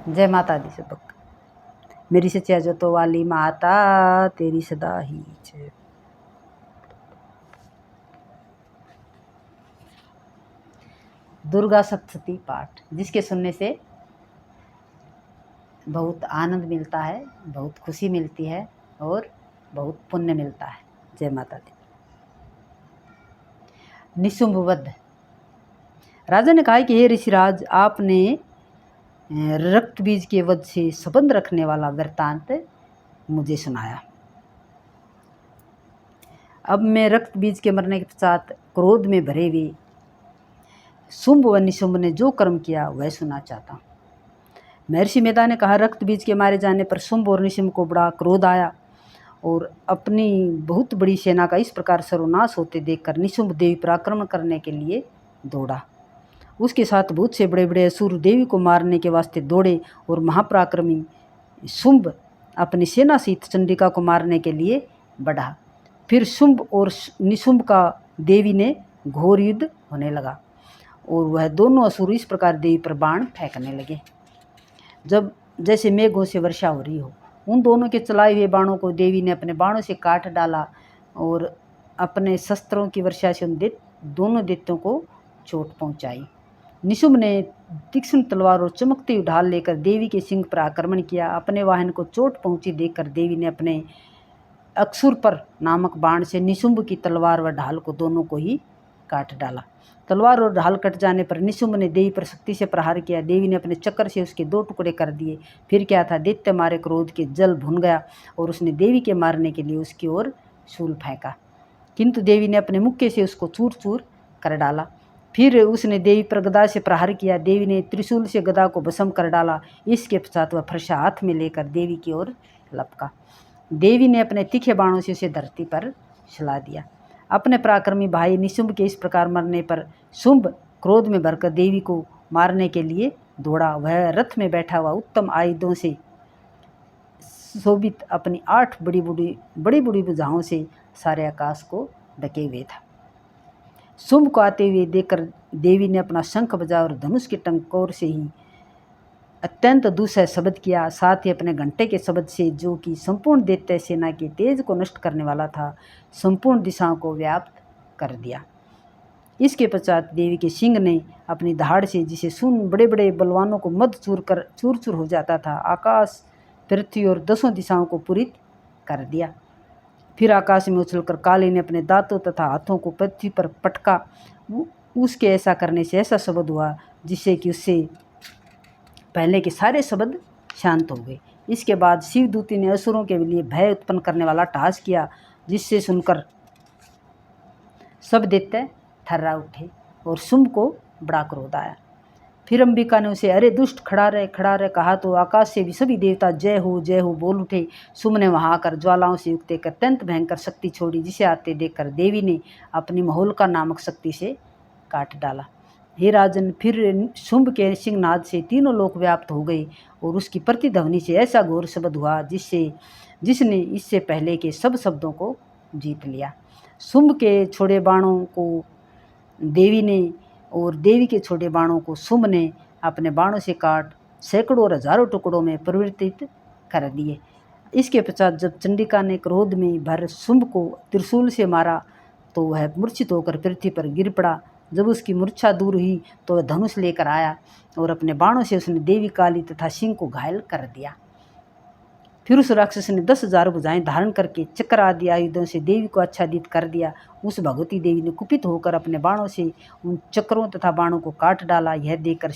जय माता दी सबक। मेरी सच्चा जतो वाली माता तेरी सदा ही जय। दुर्गा सप्तशती पाठ, जिसके सुनने से बहुत आनंद मिलता है, बहुत खुशी मिलती है और बहुत पुण्य मिलता है। जय माता दी। निशुंभ वध। राजा ने कहा कि हे ऋषिराज, आपने रक्त बीज के वध से संबंध रखने वाला वृत्तांत मुझे सुनाया। अब मैं रक्त बीज के मरने के पश्चात क्रोध में भरे हुए शुंभ व निशुंभ ने जो कर्म किया वह सुनना चाहता हूँ। महर्षि मेधा ने कहा, रक्त बीज के मारे जाने पर शुंभ और निशुंभ को बड़ा क्रोध आया और अपनी बहुत बड़ी सेना का इस प्रकार सर्वनाश होते देखकर निशुंभ देवी पर आक्रमण करने के लिए दौड़ा। उसके साथ बहुत से बड़े बड़े असुर देवी को मारने के वास्ते दौड़े और महापराक्रमी शुंभ अपनी सेना सहित चंडिका को मारने के लिए बढ़ा। फिर शुंभ और निशुंभ का देवी ने घोर युद्ध होने लगा और वह दोनों असुर इस प्रकार देवी पर बाण फेंकने लगे जब जैसे मेघों से वर्षा हो रही हो। उन दोनों के चलाए हुए बाणों को देवी ने अपने बाणों से काट डाला और अपने शस्त्रों की वर्षा से उन दोनों दैत्यों को चोट पहुंचाई। निशुंभ ने तीक्ष्ण तलवार और चमकती हुई ढाल लेकर देवी के सिंह पर आक्रमण किया। अपने वाहन को चोट पहुंची देखकर देवी ने अपने अक्षुर पर नामक बाण से निशुंभ की तलवार व ढाल को दोनों को ही काट डाला। तलवार और ढाल कट जाने पर निशुंभ ने देवी पर शक्ति से प्रहार किया। देवी ने अपने चक्कर से उसके 2 टुकड़े कर दिए। फिर क्या था, दैत्य मारे क्रोध के जल भुन गया और उसने देवी के मारने के लिए उसकी ओर शूल फेंका, किंतु देवी ने अपने मुक्के से उसको चूर चूर कर डाला। फिर उसने देवी पर गदा से प्रहार किया। देवी ने त्रिशूल से गदा को भस्म कर डाला। इसके पश्चात वह फरसा हाथ में लेकर देवी की ओर लपका। देवी ने अपने तीखे बाणों से उसे धरती पर सुला दिया। अपने पराक्रमी भाई निशुंभ के इस प्रकार मरने पर शुंभ क्रोध में भरकर देवी को मारने के लिए दौड़ा। वह रथ में बैठा हुआ उत्तम आयुधों से शोभित अपनी 8 बड़ी बड़ी भुजाओं से सारे आकाश को ढके हुए था। शुंभ को आते हुए देखकर देवी ने अपना शंख बजा और धनुष के टंकोर से ही अत्यंत दूसरा शब्द किया। साथ ही अपने घंटे के शब्द से, जो कि संपूर्ण दैत्य सेना के तेज को नष्ट करने वाला था, संपूर्ण दिशाओं को व्याप्त कर दिया। इसके पश्चात देवी के सिंह ने अपनी दहाड़ से, जिसे सुन बड़े बड़े बलवानों को मद चूर चूर हो जाता था, आकाश, पृथ्वी और 10 दिशाओं को पूरित कर दिया। फिर आकाश में उछलकर काली ने अपने दांतों तथा हाथों को पृथ्वी पर पटका। उसके ऐसा करने से ऐसा शब्द हुआ जिससे कि उससे पहले के सारे शब्द शांत हो गए। इसके बाद शिवदूती ने असुरों के लिए भय उत्पन्न करने वाला टास किया, जिससे सुनकर सब दैत्य थर्रा उठे और शुंभ को बड़ा क्रोध आया। फिर अंबिका ने उसे, अरे दुष्ट, खड़ा रहे कहा तो आकाश से भी सभी देवता जय हो बोल उठे। शुंभ ने वहां आकर ज्वालाओं से युक्त एक अत्यंत भयंकर शक्ति छोड़ी, जिसे आते देखकर देवी ने अपनी महोलका नामक शक्ति से काट डाला। हे राजन, फिर शुंभ के सिंहनाद से तीनों लोक व्याप्त हो गए और उसकी प्रतिध्वनि से ऐसा घोर शब्द हुआ जिसने इससे पहले के सब शब्दों को जीत लिया। शुंभ के छोड़े बाणों को देवी ने और देवी के छोड़े बाणों को शुंभ ने अपने बाणों से काट सैकड़ों और हजारों टुकड़ों में परिवर्तित कर दिए। इसके पश्चात जब चंडिका ने क्रोध में भर शुंभ को त्रिशूल से मारा तो वह मूर्छित होकर पृथ्वी पर गिर पड़ा। जब उसकी मूर्छा दूर हुई तो वह धनुष लेकर आया और अपने बाणों से उसने देवी काली तथा सिंह को घायल कर दिया। फिर उस राक्षस ने 10,000 भुजाएं धारण करके चक्र आदि आयुधों से देवी को आच्छादित कर दिया। उस भगवती देवी ने कुपित होकर अपने बाणों से उन चक्रों तथा बाणों को काट डाला। यह देखकर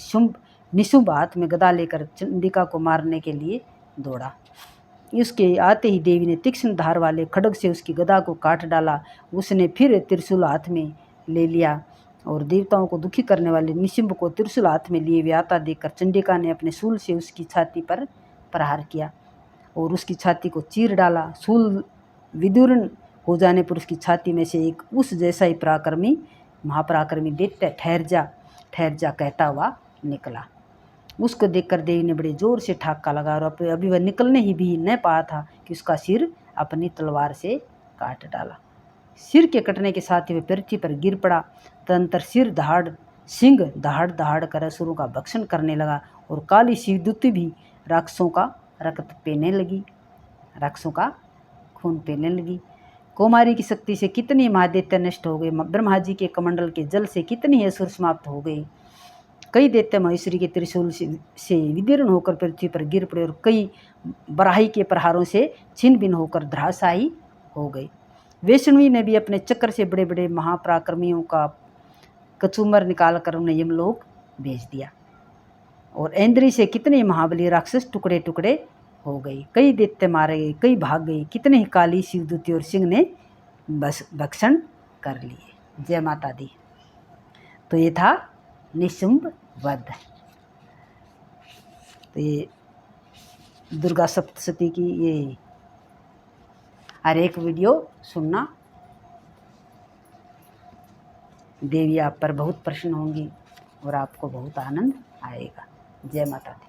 निशुंभ हाथ में गदा लेकर चंडिका को मारने के लिए दौड़ा। उसके आते ही देवी ने तीक्ष्ण धार वाले खड्ग से उसकी गदा को काट डाला। उसने फिर त्रिशूल हाथ में ले लिया और देवताओं को दुखी करने वाले निशुंभ को त्रिशूल हाथ में लिए हुए आता देखकर चंडिका ने अपने शूल से उसकी छाती पर प्रहार किया और उसकी छाती को चीर डाला। शूल विदूर्ण हो जाने पर उसकी छाती में से एक उस जैसा ही महापराक्रमी दैत्य ठहर जा कहता हुआ निकला। उसको देखकर देवी ने बड़े जोर से ठाक्का लगा और अभी वह निकलने ही भी न पाया था कि उसका सिर अपनी तलवार से काट डाला। सिर के कटने के साथ ही वह पृथ्वी पर गिर पड़ा। तदंतर सिर दहाड़ सिंह दहाड़ दहाड़ कर असुरों का भक्षण करने लगा और काली शिवदूती भी राक्षसों का रक्त पीने लगी, राक्षसों का खून पीने लगी। कौमारी की शक्ति से कितने महादैत्य नष्ट हो गए, ब्रह्मा जी के कमंडल के जल से कितने असुर समाप्त हो गए। कई दैत्य महेश्वरी के त्रिशूल से विदीर्ण होकर पृथ्वी पर गिर पड़े और कई बराही के प्रहारों से छिन्न भिन्न होकर धराशायी हो गए। वैष्णवी ने भी अपने चक्र से बड़े बड़े महापराक्रमियों का कचूमर निकाल कर उन्हें यमलोक भेज दिया और ऐन्द्री से कितने महाबली राक्षस टुकड़े टुकड़े हो गए। कई दैत्य मारे गए, कई भाग गए, कितने ही काली शिवदूती और सिंह ने भक्षण कर लिए। जय माता दी। तो ये था निशुंभ वध। तो ये दुर्गा सप्तशती की ये हर एक वीडियो सुनना, देवी आप पर बहुत प्रसन्न होंगी और आपको बहुत आनंद आएगा। जय माता दी।